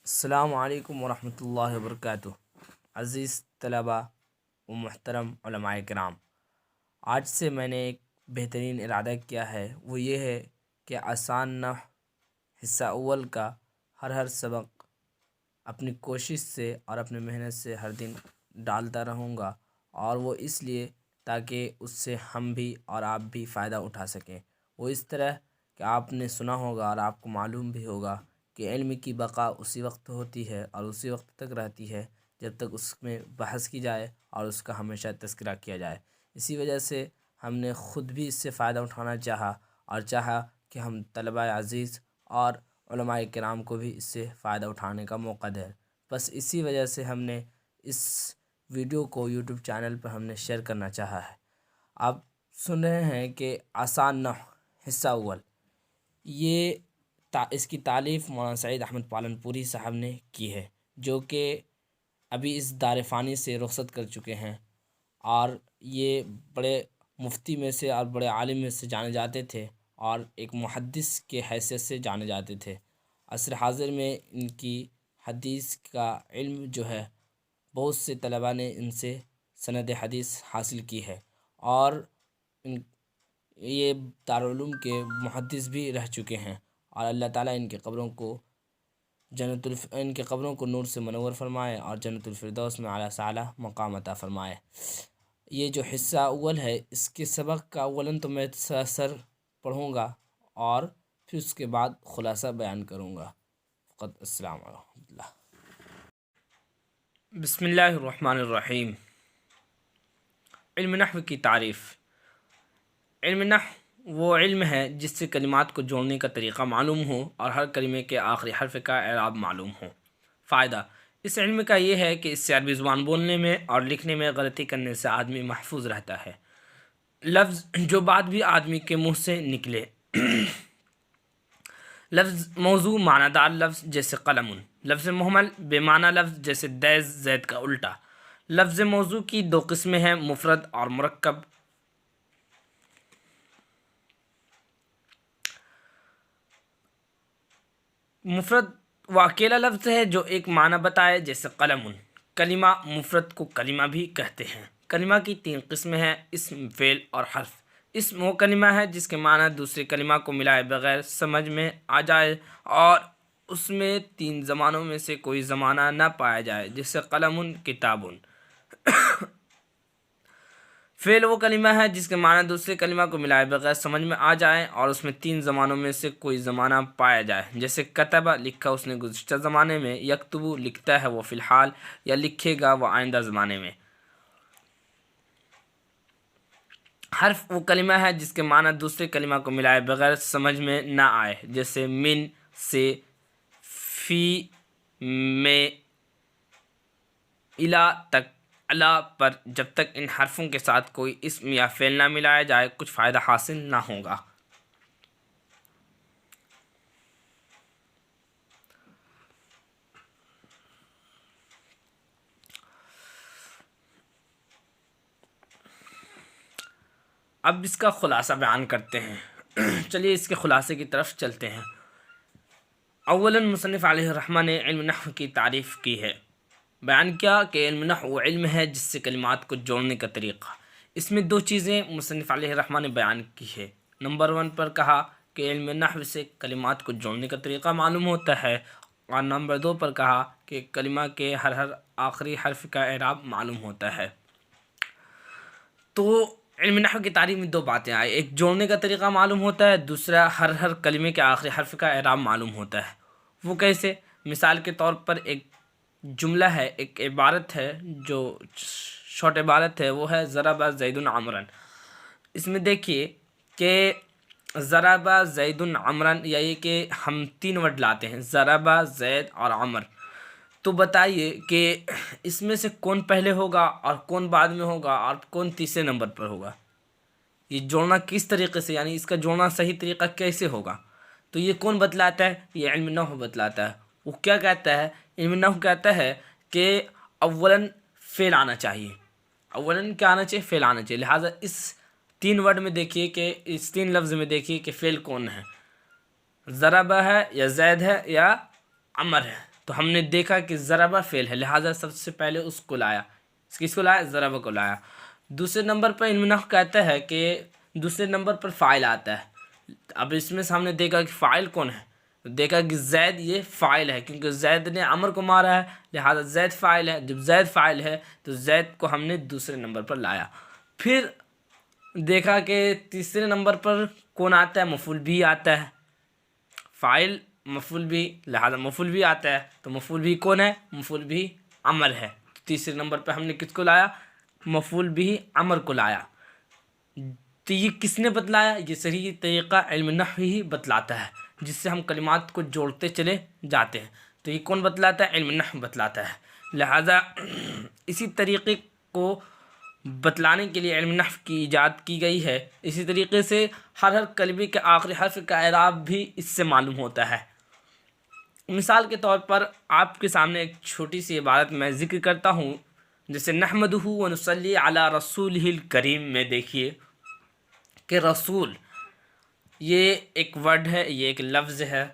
السلام علیکم ورحمۃ اللہ وبرکاتہ۔ عزیز طلباء و محترم علماء کرام، آج سے میں نے ایک بہترین ارادہ کیا ہے، وہ یہ ہے کہ آسان نحو حصہ اول کا ہر سبق اپنی کوشش سے اور اپنی محنت سے ہر دن ڈالتا رہوں گا، اور وہ اس لیے تاکہ اس سے ہم بھی اور آپ بھی فائدہ اٹھا سکیں۔ وہ اس طرح کہ آپ نے سنا ہوگا اور آپ کو معلوم بھی ہوگا کہ علم کی بقا اسی وقت ہوتی ہے اور اسی وقت تک رہتی ہے جب تک اس میں بحث کی جائے اور اس کا ہمیشہ تذکرہ کیا جائے۔ اسی وجہ سے ہم نے خود بھی اس سے فائدہ اٹھانا چاہا اور چاہا کہ ہم طلباء عزیز اور علماء کرام کو بھی اس سے فائدہ اٹھانے کا موقع دیں۔ بس اسی وجہ سے ہم نے اس ویڈیو کو یوٹیوب چینل پر ہم نے شیئر کرنا چاہا ہے۔ آپ سن رہے ہیں کہ آسان نحو حصہ اول، یہ اس کی تالیف مولانا سعید احمد پالنپوری صاحب نے کی ہے، جو کہ ابھی اس دار فانی سے رخصت کر چکے ہیں، اور یہ بڑے مفتی میں سے اور بڑے عالم میں سے جانے جاتے تھے اور ایک محدث کے حیثیت سے جانے جاتے تھے۔ عصر حاضر میں ان کی حدیث کا علم جو ہے بہت سے طلباء نے ان سے سند حدیث حاصل کی ہے، اور یہ دارالعلوم کے محدث بھی رہ چکے ہیں، اور اللہ تعالیٰ ان کے قبروں کو نور سے منور فرمائے اور جنت الفردوس میں اعلیٰ سے اعلیٰ مقام عطا فرمائے۔ یہ جو حصہ اول ہے، اس کے سبق کا اولاً تو میں سر پڑھوں گا اور پھر اس کے بعد خلاصہ بیان کروں گا۔ فقط السلام ورحمۃ اللہ۔ بسم اللہ الرحمن الرحیم۔ علم نحو کی تعریف۔ علم نحو وہ علم ہے جس سے کلمات کو جوڑنے کا طریقہ معلوم ہو اور ہر کلمے کے آخری حرف کا اعراب معلوم ہو۔ فائدہ اس علم کا یہ ہے کہ اس سے عربی زبان بولنے میں اور لکھنے میں غلطی کرنے سے آدمی محفوظ رہتا ہے۔ لفظ جو بات بھی آدمی کے منہ سے نکلے۔ لفظ موضوع معنی دار لفظ جیسے قلم۔ لفظ مہمل بے معنی لفظ جیسے دیز زید کا الٹا۔ لفظ موضوع کی دو قسمیں ہیں، مفرد اور مرکب۔ مفرد وہ اکیلا لفظ ہے جو ایک معنی بتائے، جیسے قلم۔ کلمہ مفرد کو کلمہ بھی کہتے ہیں۔ کلمہ کی تین قسمیں ہیں، اسم، فعل اور حرف۔ اسم وہ کلمہ ہے جس کے معنی دوسرے کلمہ کو ملائے بغیر سمجھ میں آ جائے اور اس میں تین زمانوں میں سے کوئی زمانہ نہ پایا جائے، جیسے قلم، کتاب۔ فعل وہ کلمہ ہے جس کے معنی دوسرے کلمہ کو ملائے بغیر سمجھ میں آ جائے اور اس میں تین زمانوں میں سے کوئی زمانہ پایا جائے، جیسے کتب لکھا اس نے گزشتہ زمانے میں، یکتب لکھتا ہے وہ فی الحال یا لکھے گا وہ آئندہ زمانے میں۔ حرف وہ کلمہ ہے جس کے معنی دوسرے کلمہ کو ملائے بغیر سمجھ میں نہ آئے، جیسے من، سے، فی، میں، الی تک۔ الا پر جب تک ان حرفوں کے ساتھ کوئی اسم یا فعل نہ ملایا جائے کچھ فائدہ حاصل نہ ہوگا۔ اب اس کا خلاصہ بیان کرتے ہیں۔ چلیے اس کے خلاصے کی طرف چلتے ہیں۔ اولاً مصنف علیہ الرحمہ نے علم نحو کی تعریف کی ہے۔ بیان کیا کہ علم نحو وہ علم ہے جس سے کلمات کو جوڑنے کا طریقہ۔ اس میں دو چیزیں مصنف علیہ الرحمہ نے بیان کی ہے۔ نمبر 1 پر کہا کہ علم نحو سے کلمات کو جوڑنے کا طریقہ معلوم ہوتا ہے، اور نمبر 2 پر کہا کہ کلمہ کے ہر آخری حرف کا اعراب معلوم ہوتا ہے۔ تو علم نحو کی تعریف میں دو باتیں آئی، ایک جوڑنے کا طریقہ معلوم ہوتا ہے، دوسرا ہر کلمے کے آخری حرف کا اعراب معلوم ہوتا ہے۔ وہ کیسے؟ مثال کے طور پر ایک جملہ ہے، ایک عبارت ہے جو شارٹ عبارت ہے، وہ ہے ضرب زید عمرا۔ اس میں دیکھیے کہ ضرب زید عمرا، یعنی کہ ہم 3 ورڈ لاتے ہیں، ضرب، زید اور عمر۔ تو بتائیے کہ اس میں سے کون پہلے ہوگا اور کون بعد میں ہوگا اور کون تیسرے نمبر پر ہوگا؟ یہ جوڑنا کس طریقے سے، یعنی اس کا جوڑنا صحیح طریقہ کیسے ہوگا؟ تو یہ کون بتلاتا ہے؟ یہ علم نحو بتلاتا ہے۔ وہ کیا کہتا ہے؟ علم نحو کہتا ہے کہ اولاً فعل آنا چاہیے۔ اولاً کیا آنا چاہیے؟ فعل آنا چاہیے۔ لہٰذا اس 3 ورڈ میں دیکھیے کہ اس 3 لفظ میں دیکھیے کہ فعل کون ہے، ضرب ہے یا زید ہے یا عمر ہے۔ تو ہم نے دیکھا کہ ضربہ فعل ہے، لہٰذا سب سے پہلے اس کو لایا، کس کو لایا؟ ضربہ کو لایا۔ دوسرے نمبر پر علم نحو کہتا ہے کہ دوسرے نمبر پر فاعل آتا ہے۔ اب اس میں سے ہم نے دیکھا کہ فاعل کون ہے، تو دیکھا کہ زید یہ فاعل ہے، کیونکہ زید نے عمر کو مارا ہے، لہٰذا زید فاعل ہے۔ جب زید فاعل ہے تو زید کو ہم نے دوسرے نمبر پر لایا۔ پھر دیکھا کہ تیسرے نمبر پر کون آتا ہے؟ مفعول بھی آتا ہے، فاعل مفعول بھی، لہٰذا مفعول بھی آتا ہے، تو مفعول بھی کون ہے؟ مفعول بھی عمر ہے۔ تیسرے نمبر پہ ہم نے کس کو لایا؟ مفعول بھی عمر کو لایا۔ تو یہ کس نے بتلایا؟ یہ صحیح طریقہ علم نحو ہی بتلاتا ہے، جس سے ہم کلمات کو جوڑتے چلے جاتے ہیں۔ تو یہ کون بتلاتا ہے؟ علم نحو بتلاتا ہے۔ لہٰذا اسی طریقے کو بتلانے کے لیے علم نحو کی ایجاد کی گئی ہے۔ اسی طریقے سے ہر کلمے کے آخری حرف کا اعراب بھی اس سے معلوم ہوتا ہے۔ مثال کے طور پر آپ کے سامنے ایک چھوٹی سی عبارت میں ذکر کرتا ہوں، جیسے نحمدہ ونصلی علی رسولہ الکریم میں دیکھیے کہ رسول یہ ایک ورڈ ہے، یہ ایک لفظ ہے،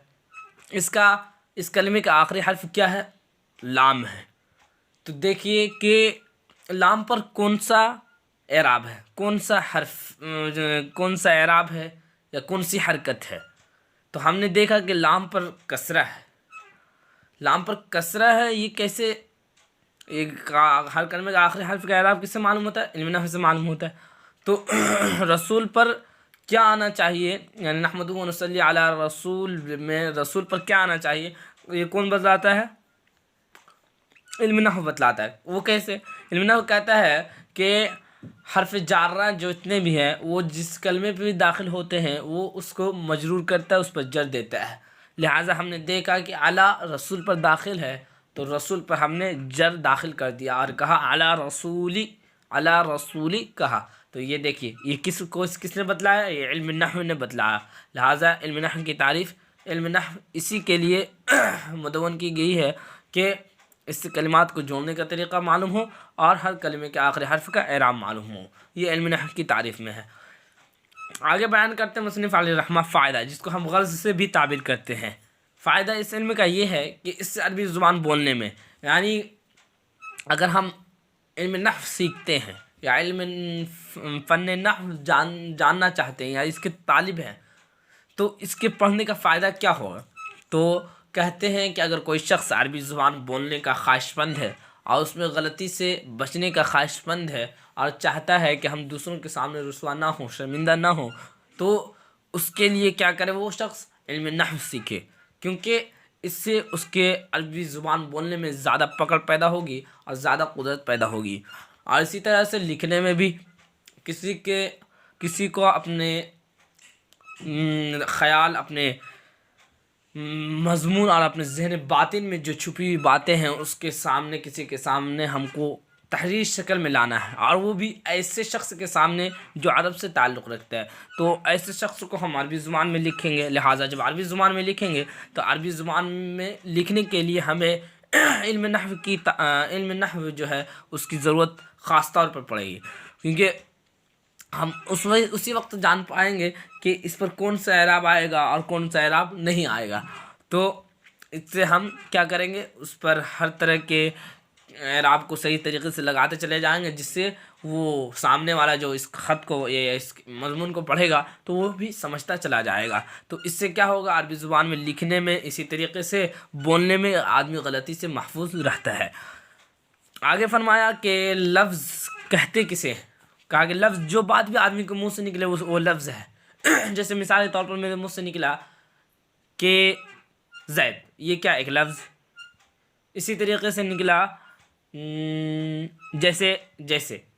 اس کلمے کا آخری حرف کیا ہے؟ لام ہے۔ تو دیکھیے کہ لام پر کون سا اعراب ہے، کون سا اعراب ہے یا کون سی حرکت ہے؟ تو ہم نے دیکھا کہ لام پر کسرہ ہے، لام پر کسرہ ہے۔ یہ کیسے؟ ہر کلمے کا آخری حرف کا اعراب کس سے معلوم ہوتا ہے؟ علم نحو سے معلوم ہوتا ہے۔ تو رسول پر کیا آنا چاہیے؟ یعنی نحمدہ ونصلی علی رسول میں رسول پر کیا آنا چاہیے؟ یہ کون بتلاتا ہے؟ علم نحو بتلاتا ہے۔ وہ کیسے؟ علم نحو کہتا ہے کہ حرف جارہ جو اتنے بھی ہیں وہ جس کلمے پہ بھی داخل ہوتے ہیں وہ اس کو مجرور کرتا ہے، اس پر جر دیتا ہے۔ لہٰذا ہم نے دیکھا کہ علی رسول پر داخل ہے تو رسول پر ہم نے جر داخل کر دیا اور کہا علی رسولی کہا۔ تو یہ دیکھیے یہ کس نے بتلایا؟ یہ علم نحو نے بتلایا۔ لہٰذا علم نحو کی تعریف، علم نحو اسی کے لیے مدون کی گئی ہے کہ اس سے کلمات کو جوڑنے کا طریقہ معلوم ہو اور ہر کلمے کے آخری حرف کا اعراب معلوم ہو۔ یہ علم نحو کی تعریف میں ہے۔ آگے بیان کرتے ہیں مصنف علیہ الرحمہ فائدہ، جس کو ہم غرض سے بھی تعبیر کرتے ہیں۔ فائدہ اس علم کا یہ ہے کہ اس سے عربی زبان بولنے میں، یعنی اگر ہم علم نحو سیکھتے ہیں یا علم فن نحو جاننا چاہتے ہیں یا اس کے طالب ہیں تو اس کے پڑھنے کا فائدہ کیا ہوگا؟ تو کہتے ہیں کہ اگر کوئی شخص عربی زبان بولنے کا خواہش مند ہے اور اس میں غلطی سے بچنے کا خواہش مند ہے اور چاہتا ہے کہ ہم دوسروں کے سامنے رسوا نہ ہوں، شرمندہ نہ ہوں، تو اس کے لیے کیا کرے؟ وہ شخص علم نحو سیکھے، کیونکہ اس سے اس کے عربی زبان بولنے میں زیادہ پکڑ پیدا ہوگی اور زیادہ قدرت پیدا ہوگی۔ اور اسی طرح سے لکھنے میں بھی کسی کو اپنے خیال، اپنے مضمون اور اپنے ذہن باطن میں جو چھپی ہوئی باتیں ہیں اس کے سامنے، کسی کے سامنے ہم کو تحریر شکل میں لانا ہے، اور وہ بھی ایسے شخص کے سامنے جو عرب سے تعلق رکھتا ہے۔ تو ایسے شخص کو ہم عربی زبان میں لکھیں گے، لہٰذا جب عربی زبان میں لکھیں گے تو عربی زبان میں لکھنے کے لیے ہمیں علم نحو جو ہے اس کی ضرورت خاص طور پر پڑے گی، کیونکہ ہم اسی وقت جان پائیں گے کہ اس پر کون سا اعراب آئے گا اور کون سا اعراب نہیں آئے گا۔ تو اس سے ہم کیا کریں گے؟ اس پر ہر طرح کے اعراب کو صحیح طریقے سے لگاتے چلے جائیں گے، جس سے وہ سامنے والا جو اس خط کو یا اس مضمون کو پڑھے گا تو وہ بھی سمجھتا چلا جائے گا۔ تو اس سے کیا ہوگا؟ عربی زبان میں لکھنے میں، اسی طریقے سے بولنے میں آدمی غلطی سے محفوظ رہتا ہے۔ آگے فرمایا کہ لفظ کہتے کسے؟ کہا کہ لفظ جو بات بھی آدمی کے منہ سے نکلے وہ لفظ ہے۔ جیسے مثال کے طور پر میرے منہ سے نکلا کہ زید، یہ کیا؟ ایک لفظ۔ اسی طریقے سے نکلا جیسے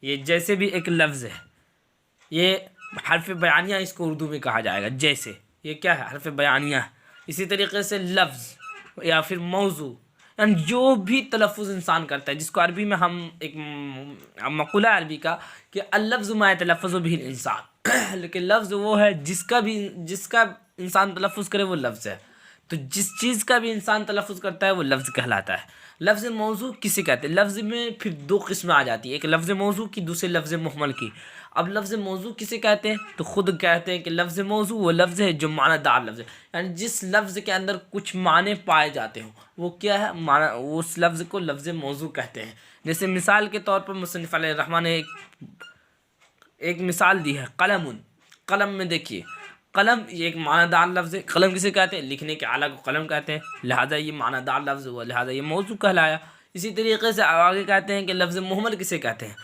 یہ جیسے بھی ایک لفظ ہے، یہ حرف بیانیہ اس کو اردو میں کہا جائے گا۔ جیسے یہ کیا ہے؟ حرف بیانیہ۔ اسی طریقے سے لفظ یا پھر موضوع، یعنی جو بھی تلفظ انسان کرتا ہے، جس کو عربی میں ہم ایک مقولہ عربی کا کہ اللفظ ما یتلفظ به الانسان، لیکن لفظ وہ ہے جس کا انسان تلفظ کرے وہ لفظ ہے۔ تو جس چیز کا بھی انسان تلفظ کرتا ہے وہ لفظ کہلاتا ہے۔ لفظ موضوع کسے کہتے ہیں؟ لفظ میں پھر دو قسمیں آ جاتی ہیں، ایک لفظ موضوع کی، دوسرے لفظ محمل کی۔ اب لفظ موضوع کسے کہتے ہیں؟ تو خود کہتے ہیں کہ لفظ موضوع وہ لفظ ہے جو معنی دار لفظ ہے، یعنی جس لفظ کے اندر کچھ معنی پائے جاتے ہوں وہ کیا ہے معنی، اس لفظ کو لفظ موضوع کہتے ہیں۔ جیسے مثال کے طور پر مصنف علیہ الرحمٰن نے ایک مثال دی ہے، قلم۔ قلم میں دیکھیے، قلم یہ ایک معنی دار لفظ ہے۔ قلم کسے کہتے ہیں؟ لکھنے کے آلہ کو قلم کہتے ہیں، لہٰذا یہ معنی دار لفظ ہوا، لہٰذا یہ موضوع کہلایا۔ اسی طریقے سے آگے کہتے ہیں کہ لفظ محمل کسے کہتے ہیں؟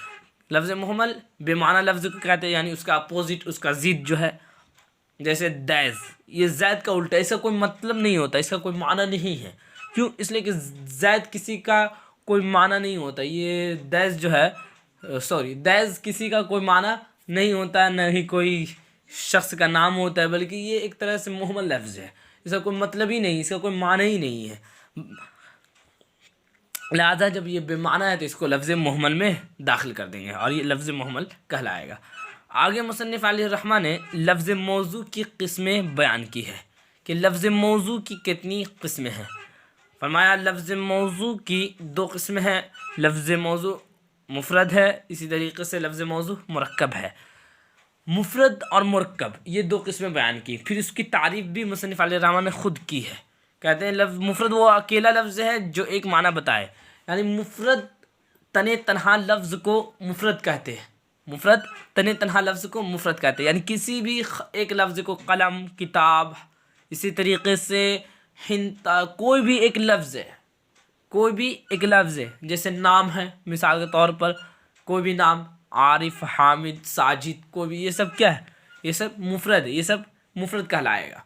لفظ محمل بے معنی لفظ کو کہتے ہیں، یعنی اس کا اپوزٹ، اس کا ضد جو ہے۔ جیسے دیز، یہ زید کا الٹا، اس کا کوئی مطلب نہیں ہوتا، اس کا کوئی معنی نہیں ہے۔ کیوں؟ اس لیے کہ زید کسی کا کوئی معنی نہیں ہوتا، یہ دیز جو ہے دیز کسی کا کوئی معنی نہیں ہوتا، نہ ہی کوئی شخص کا نام ہوتا ہے، بلکہ یہ ایک طرح سے محمل لفظ ہے، اس کا کوئی مطلب ہی نہیں، اس کا کوئی معنی ہی نہیں ہے۔ لہٰذا جب یہ بے معنی ہے تو اس کو لفظ محمل میں داخل کر دیں گے اور یہ لفظ محمل کہلائے گا۔ آگے مصنف علیہ الرحمٰن نے لفظ موضوع کی قسمیں بیان کی ہے کہ لفظ موضوع کی کتنی قسمیں ہیں۔ فرمایا لفظ موضوع کی 2 قسمیں ہیں، لفظ موضوع مفرد ہے، اسی طریقے سے لفظ موضوع مرکب ہے۔ مفرد اور مرکب یہ 2 قسمیں بیان کی، پھر اس کی تعریف بھی مصنف علیہ الرحمٰن نے خود کی ہے۔ کہتے ہیں لفظ مفرد وہ اکیلا لفظ ہے جو ایک معنی بتائے، یعنی مفرد تنہا لفظ کو مفرد کہتے ہیں، مفرد تنہا لفظ کو مفرد کہتے ہیں، یعنی کسی بھی ایک لفظ کو، قلم، کتاب، اسی طریقے سے کوئی بھی ایک لفظ ہے، کوئی بھی ایک لفظ ہے، جیسے نام ہے مثال کے طور پر، کوئی بھی نام، عارف، حامد، ساجد، کوئی بھی، یہ سب کیا ہے؟ یہ سب مفرد ہے، یہ سب مفرد کہلائے گا۔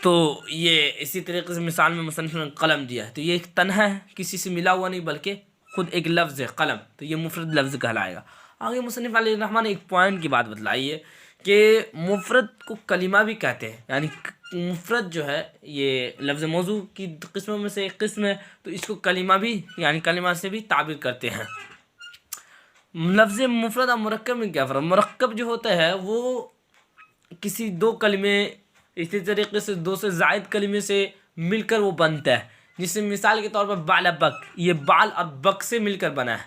تو یہ اسی طریقے سے مثال میں مصنف نے قلم دیا ہے، تو یہ ایک تنہا ہے، کسی سے ملا ہوا نہیں، بلکہ خود ایک لفظ ہے قلم، تو یہ مفرد لفظ کہلائے گا۔ آگے مصنف علیہ الرحمٰن نے ایک پوائنٹ کی بات بتلائی ہے کہ مفرد کو کلمہ بھی کہتے ہیں، یعنی مفرد جو ہے یہ لفظ موضوع کی قسموں میں سے ایک قسم ہے، تو اس کو کلمہ بھی، یعنی کلمہ سے بھی تعبیر کرتے ہیں۔ لفظ مفرد اور مرکب میں کیا فرق؟ مرکب جو ہوتا ہے وہ کسی 2 کلمے، اسی طریقے سے 2 سے زائد کلمے سے مل کر وہ بنتا ہے، جس میں مثال کے طور پر بال بک، یہ بال اور بک سے مل کر بنا ہے،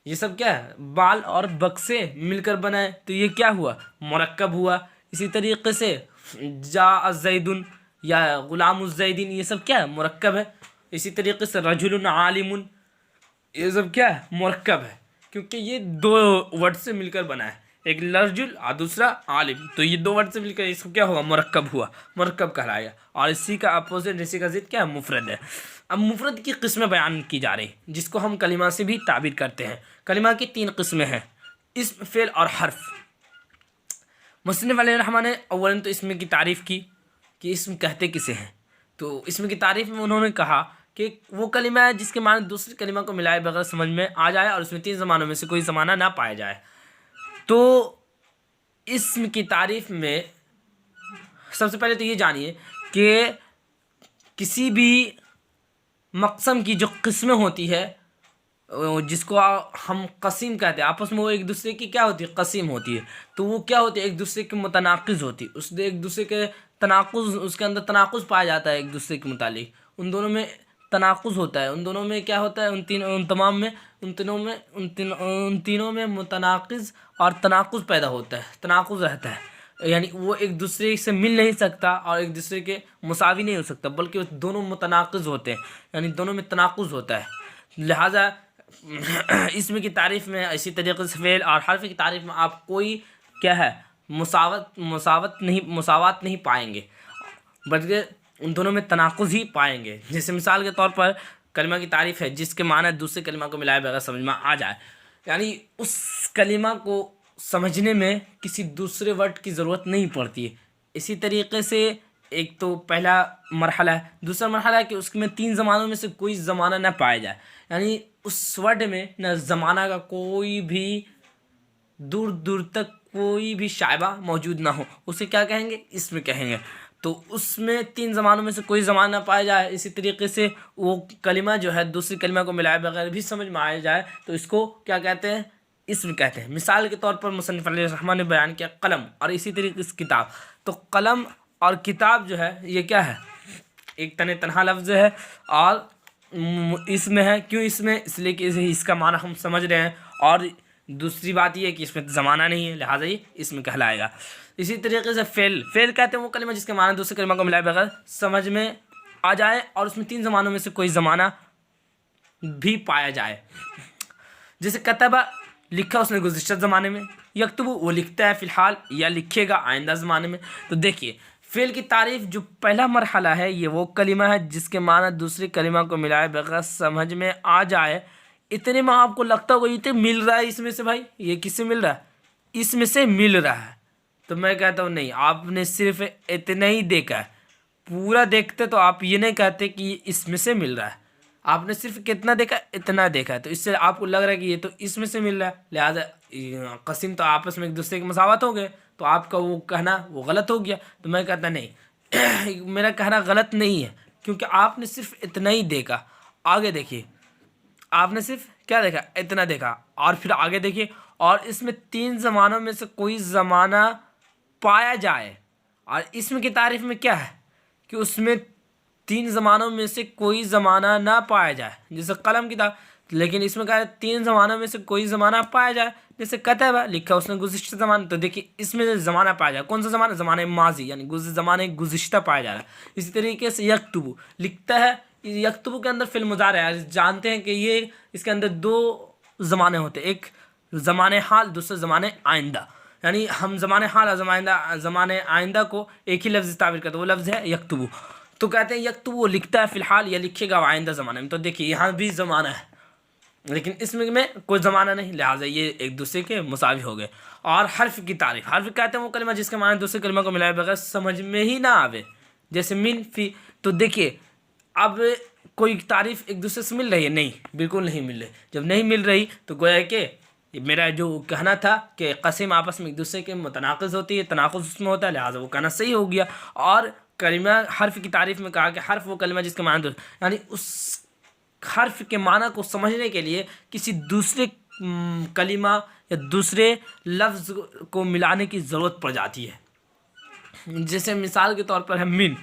یہ سب کیا ہے؟ بال اور بک سے مل کر بنا ہے، تو یہ کیا ہوا؟ مرکب ہوا۔ اسی طریقے سے جاء زید یا غلام الزیدین، یہ سب کیا ہے؟ مرکب ہے۔ اسی طریقے سے رجل عالم، یہ سب کیا ہے؟ مرکب ہے، کیونکہ یہ 2 ورڈ سے مل کر بنا ہے، ایک رجل اور دوسرا عالم، تو یہ 2 ورڈ سے مل کر اس کو کیا ہوا؟ مرکب ہوا، مرکب کہلایا۔ اور اسی کا اپوزٹ، اسی کا ضد کیا ہے؟ مفرد ہے۔ اب مفرد کی قسمیں بیان کی جا رہی ہیں، جس کو ہم کلمہ سے بھی تعبیر کرتے ہیں۔ کلمہ کی 3 قسمیں ہیں، اسم، فعل اور حرف۔ مصنف علیہ الرحمٰن نے اولاً تو اسم کی تعریف کی کہ اسم کہتے کسے ہیں، تو اسم کی تعریف میں انہوں نے کہا کہ وہ کلمہ ہے جس کے معنی دوسرے کلمہ کو ملائے بغیر سمجھ میں آ جائے اور اس میں 3 زمانوں میں سے کوئی زمانہ نہ پایا جائے۔ تو اسم کی تعریف میں سب سے پہلے تو یہ جانیے کہ کسی بھی مقسم کی جو قسمیں ہوتی ہے، جس کو ہم قسیم کہتے ہیں، آپس میں وہ ایک دوسرے کی کیا ہوتی ہے؟ قسیم ہوتی ہے، تو وہ کیا ہوتی ہے؟ ایک دوسرے کے متناقض ہوتی ہے، اس ایک دوسرے کے تناقض، اس کے اندر تناقض پایا جاتا ہے ایک دوسرے کے متعلق، ان دونوں میں تناقض ہوتا ہے، ان دونوں میں کیا ہوتا ہے؟ ان تینوں میں متناقض اور تناقض پیدا ہوتا ہے، تناقض رہتا ہے، یعنی وہ ایک دوسرے سے مل نہیں سکتا اور ایک دوسرے کے مساوی نہیں ہو سکتا، بلکہ دونوں متناقض ہوتے ہیں، یعنی دونوں میں تناقض ہوتا ہے۔ لہٰذا اسم کی تعریف میں، اسی طریقے سے فعل اور حرف کی تعریف میں آپ کوئی کیا ہے؟ مساوات نہیں پائیں گے، بلکہ ان دونوں میں تناقض ہی پائیں گے۔ جیسے مثال کے طور پر کلمہ کی تعریف ہے جس کے معنی دوسرے کلمہ کو ملائے بغیر سمجھ میں آ جائے، یعنی اس کلمہ کو سمجھنے میں کسی دوسرے ورڈ کی ضرورت نہیں پڑتی ہے۔ اسی طریقے سے ایک تو پہلا مرحلہ ہے، دوسرا مرحلہ ہے کہ اس میں 3 زمانوں میں سے کوئی زمانہ نہ پایا جائے، یعنی اس ورڈ میں نہ زمانہ کا کوئی بھی دور دور تک کوئی بھی شائبہ موجود نہ ہو، اسے کیا کہیں گے؟ اسم کہیں گے۔ تو اس میں 3 زمانوں میں سے کوئی زمانہ نہ پایا جائے، اسی طریقے سے وہ کلمہ جو ہے دوسری کلمہ کو ملائے بغیر بھی سمجھ میں آیا جائے، تو اس کو کیا کہتے ہیں؟ اسم کہتے ہیں۔ مثال کے طور پر مصنف علیہ الرحمٰن نے بیان کیا قلم، اور اسی طریقے سے کتاب، تو قلم اور کتاب جو ہے یہ کیا ہے؟ ایک تنہا لفظ ہے اور اسم ہے۔ کیوں اسم ہے؟ اس لیے کہ اس کا معنی ہم سمجھ رہے ہیں، اور دوسری بات یہ ہے کہ اس میں زمانہ نہیں ہے، لہٰذا یہ اسم کہلائے گا۔ اسی طریقے سے فعل کہتے ہیں وہ کلمہ جس کے معنی دوسرے کلمہ کو ملائے بغیر سمجھ میں آ جائے اور اس میں 3 زمانوں میں سے کوئی زمانہ بھی پایا جائے. جیسے کتبہ لکھا اس نے گزشتہ زمانے میں، یکتب وہ لکھتا ہے فی الحال یا لکھے گا آئندہ زمانے میں. تو دیکھیے فعل کی تعریف جو پہلا مرحلہ ہے یہ وہ کلمہ ہے جس کے معنی دوسری کلمہ کو ملائے بغیر سمجھ میں آ جائے. اتنے میں آپ کو لگتا ہوگا یہ تو مل رہا ہے اس میں سے، بھائی یہ کس سے مل رہا ہے؟ اس میں سے مل رہا ہے. تو میں کہتا ہوں نہیں، آپ نے صرف اتنا ہی دیکھا ہے. پورا دیکھتے تو آپ یہ نہیں کہتے کہ یہ اس میں سے مل رہا ہے. آپ نے صرف کتنا دیکھا؟ اتنا دیکھا ہے. تو اس سے آپ کو لگ رہا ہے کہ یہ تو اس میں سے مل رہا ہے، لہٰذا قسم تو آپس میں ایک دوسرے کے مساوات ہو گئے. تو آپ کا وہ کہنا وہ غلط ہو گیا. تو میں کہتا نہیں میرا کہنا غلط نہیں ہے، کیونکہ آپ نے صرف اتنا ہی دیکھا. آگے دیکھیے، آپ نے صرف کیا دیکھا؟ اتنا دیکھا. اور پھر آگے دیکھیے، اور اس میں 3 زمانوں میں سے کوئی زمانہ پایا جائے. اور اسم کی تعریف میں کیا ہے کہ اس میں 3 زمانوں میں سے کوئی زمانہ نہ پایا جائے. جیسے قلم کی تعریف، لیکن اس میں کہا ہے 3 زمانوں میں سے کوئی زمانہ پایا جائے. جیسے کتبہ لکھا اس نے گزشتہ زمانہ، تو دیکھیے اس میں زمانہ پایا جائے. کون سا زمانہ؟ زمانہ ماضی، یعنی زمانہ گزشتہ پایا جا رہا ہے. اسی طریقے سے یکتب لکھتا ہے، یکتب کے اندر فعل مضارع ہے. جانتے ہیں کہ یہ اس کے اندر 2 زمانے ہوتے ہیں، ایک زمانہ حال، دوسرا زمانہ آئندہ. یعنی ہم زمانہ حال اور زمانہ آئندہ کو ایک ہی لفظ سے تعبیر کرتے ہیں، وہ لفظ ہے یکتب. تو کہتے ہیں یکتب وہ لکھتا ہے فی الحال یا لکھے گا آئندہ زمانے میں. تو دیکھیے یہاں بھی زمانہ ہے لیکن اس میں کوئی زمانہ نہیں، لہٰذا یہ ایک دوسرے کے مساوی ہو گئے. اور حرف کی تعریف، حرف کہتے ہیں وہ کلمہ جس کے معنی دوسرے کلمہ کو ملائے بغیر سمجھ میں ہی نہ آوے. جیسے من، فی. تو دیکھیے اب کوئی تعریف ایک دوسرے سے مل رہی ہے؟ نہیں، بالکل نہیں مل رہی. جب نہیں مل رہی تو گویا کہ میرا جو کہنا تھا کہ قسم آپس میں ایک دوسرے کے متناقض ہوتی ہے، تناقض اس میں ہوتا ہے، لہٰذا وہ کہنا صحیح ہو گیا. اور کلمہ حرف کی تعریف میں کہا کہ حرف وہ کلمہ جس کے معنی یعنی اس حرف کے معنی کو سمجھنے کے لیے کسی دوسرے کلمہ یا دوسرے لفظ کو ملانے کی ضرورت پڑ جاتی ہے. جیسے مثال کے طور پر ہے من،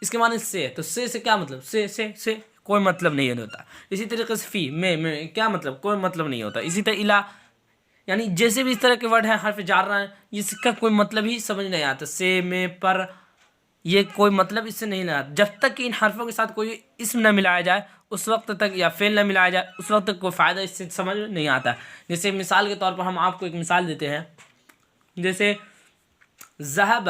اس کے معنی سے. تو سے کیا مطلب؟ سے کوئی مطلب نہیں ہوتا. اسی طریقے سے فی، میں کیا مطلب؟ کوئی مطلب نہیں ہوتا. اسی طرح الا، یعنی جیسے بھی اس طرح کے ورڈ ہیں حرف جار رہا ہے، اس کا کوئی مطلب ہی سمجھ نہیں آتا. سے، میں، پر، یہ کوئی مطلب اس سے نہیں لگا. جب تک کہ ان حرفوں کے ساتھ کوئی اسم نہ ملایا جائے اس وقت تک، یا فعل نہ ملایا جائے اس وقت تک کوئی فائدہ اس سے سمجھ نہیں آتا. جیسے مثال کے طور پر ہم آپ کو ایک مثال دیتے ہیں. جیسے ذهب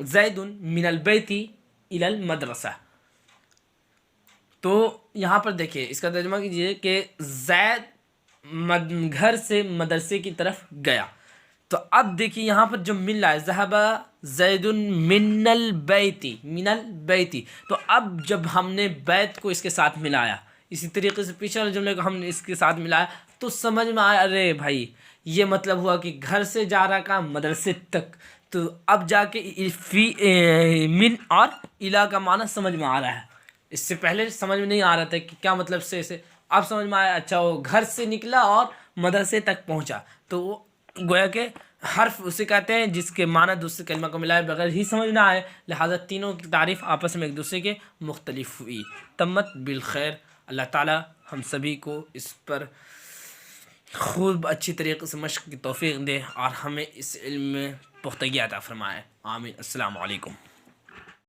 زید من البیت الی المدرسہ. تو یہاں پر دیکھیے اس کا ترجمہ کیجیے کہ زید گھر سے مدرسے کی طرف گیا. تو اب دیکھیے یہاں پر جو مل رہا ہے ذهب زید من البیت، من البیت. تو اب جب ہم نے بیت کو اس کے ساتھ ملایا، اسی طریقے سے پیچھے والے جملے کو ہم نے اس کے ساتھ ملایا، تو سمجھ میں آیا ارے بھائی یہ مطلب ہوا کہ گھر سے جا رہا کا مدرسے تک. تو اب جا کے فی من اور الا کا معنی سمجھ میں آ رہا ہے. اس سے پہلے سمجھ میں نہیں آ رہا تھا کہ کیا مطلب سے اب سمجھ میں آیا. اچھا وہ گھر سے نکلا اور مدرسے تک پہنچا. تو وہ گویا کہ حرف اسے کہتے ہیں جس کے معنی دوسرے کلمہ کو ملائے بغیر ہی سمجھ نہ آئے، لہٰذا تینوں کی تعریف آپس میں ایک دوسرے کے مختلف ہوئی. تمت بالخیر. اللہ تعالی ہم سبھی کو اس پر خوب اچھی طریقے سے مشق کی توفیق دے اور ہمیں اس علم میں پختگی عطا فرمائے. آمین. السلام علیکم.